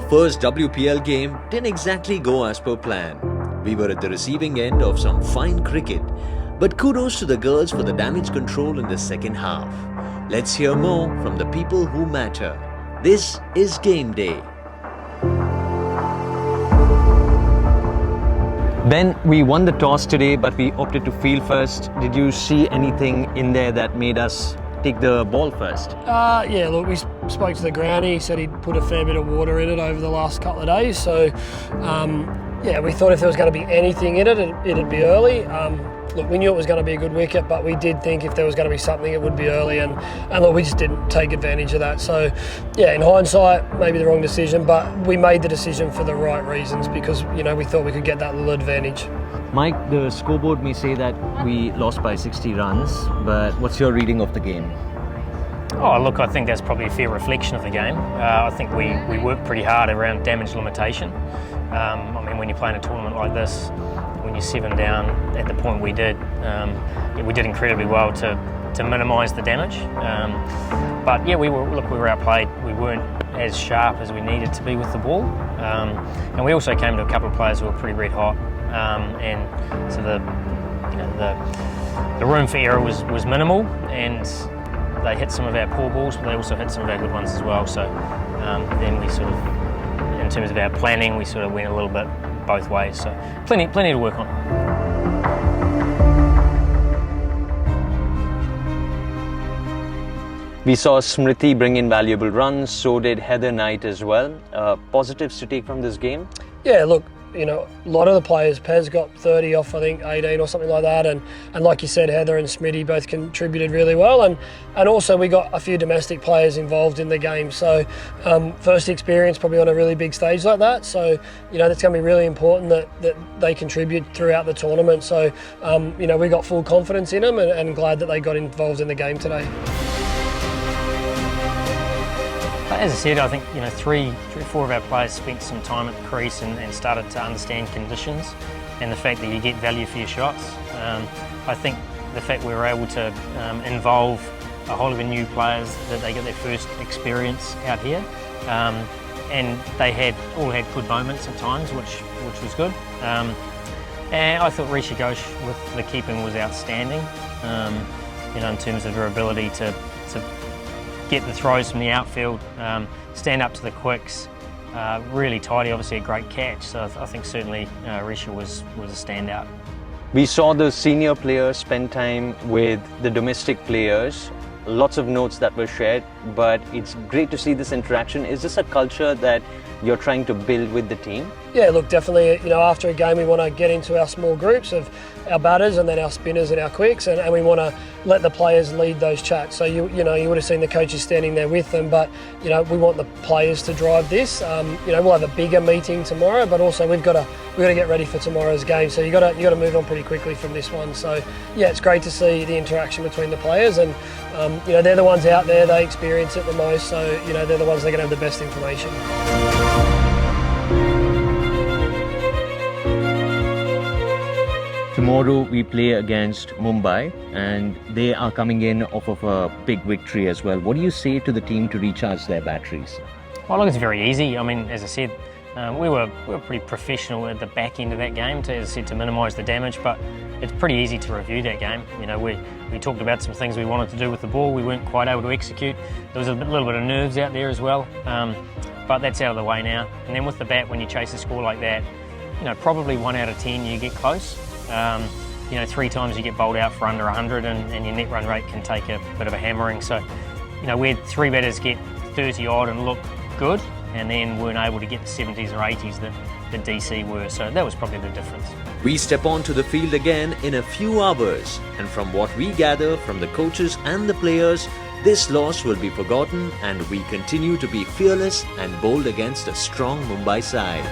first WPL game didn't exactly go as per plan. We were at the receiving end of some fine cricket, but kudos to the girls for the damage control in the second half. Let's hear more from the people who matter. This is Game Day. Ben, we won the toss today, but we opted to field first. Did you see anything in there that made us take the ball first? Yeah, look, we spoke to the groundy. He said he'd put a fair bit of water in it over the last couple of days. So, yeah, we thought if there was going to be anything in it, it'd be early. Look, we knew it was going to be a good wicket, but we did think if there was going to be something, it would be early. And look, we just didn't take advantage of that. So, yeah, in hindsight, maybe the wrong decision, but we made the decision for the right reasons because, you know, we thought we could get that little advantage. Mike, the scoreboard may say that we lost by 60 runs, but what's your reading of the game? Oh, look, I think that's probably a fair reflection of the game. I think we worked pretty hard around damage limitation. I mean, when you're playing a tournament like this, when you're 7 down at the point we did incredibly well to minimise the damage. But yeah, we were outplayed. We weren't as sharp as we needed to be with the ball, and we also came to a couple of players who were pretty red hot, and so the room for error was minimal, and they hit some of our poor balls, but they also hit some of our good ones as well. So then we sort of, in terms of our planning, we sort of went a little bit both ways. So plenty to work on. We saw Smriti bring in valuable runs, so did Heather Knight as well. Positives to take from this game? Yeah, look, you know, a lot of the players, Pez got 30 off, I think, 18 or something like that. And like you said, Heather and Smitty both contributed really well. And also we got a few domestic players involved in the game. So first experience probably on a really big stage like that. So, you know, that's going to be really important that they contribute throughout the tournament. So, you know, we got full confidence in them and glad that they got involved in the game today. As I said, I think, you know, three or four of our players spent some time at the crease and started to understand conditions and the fact that you get value for your shots. I think the fact we were able to involve a whole lot of new players, that they get their first experience out here, and they all had good moments at times, which was good. And I thought Risha Ghosh with the keeping was outstanding, you know, in terms of her ability to get the throws from the outfield, stand up to the quicks, really tidy, obviously a great catch. So I think certainly Risha was a standout. We saw the senior players spend time with the domestic players. Lots of notes that were shared, but it's great to see this interaction. Is this a culture that you're trying to build with the team? Yeah, look, definitely, you know, after a game we want to get into our small groups of our batters and then our spinners and our quicks, and we want to let the players lead those chats. So you would have seen the coaches standing there with them, but you know, we want the players to drive this. You know, we'll have a bigger meeting tomorrow, but also we've got to get ready for tomorrow's game. So you got to move on pretty quickly from this one. So yeah, it's great to see the interaction between the players, and you know, they're the ones out there, they experience it the most, so you know, they're the ones that are going to have the best information. Tomorrow we play against Mumbai, and they are coming in off of a big victory as well. What do you say to the team to recharge their batteries? Well, look, it's very easy. I mean, as I said, we were pretty professional at the back end of that game, as I said, to minimise the damage, but it's pretty easy to review that game. You know, we talked about some things we wanted to do with the ball, we weren't quite able to execute. There was a little bit of nerves out there as well, but that's out of the way now. And then with the bat, when you chase a score like that, you know, probably 1 out of 10 you get close. You know, 3 times you get bowled out for under 100 and your net run rate can take a bit of a hammering. So, you know, we had 3 batters get 30 odd and look good, and then weren't able to get the 70s or 80s that the DC were. So that was probably the difference. We step onto the field again in a few hours, and from what we gather from the coaches and the players, this loss will be forgotten and we continue to be fearless and bold against a strong Mumbai side.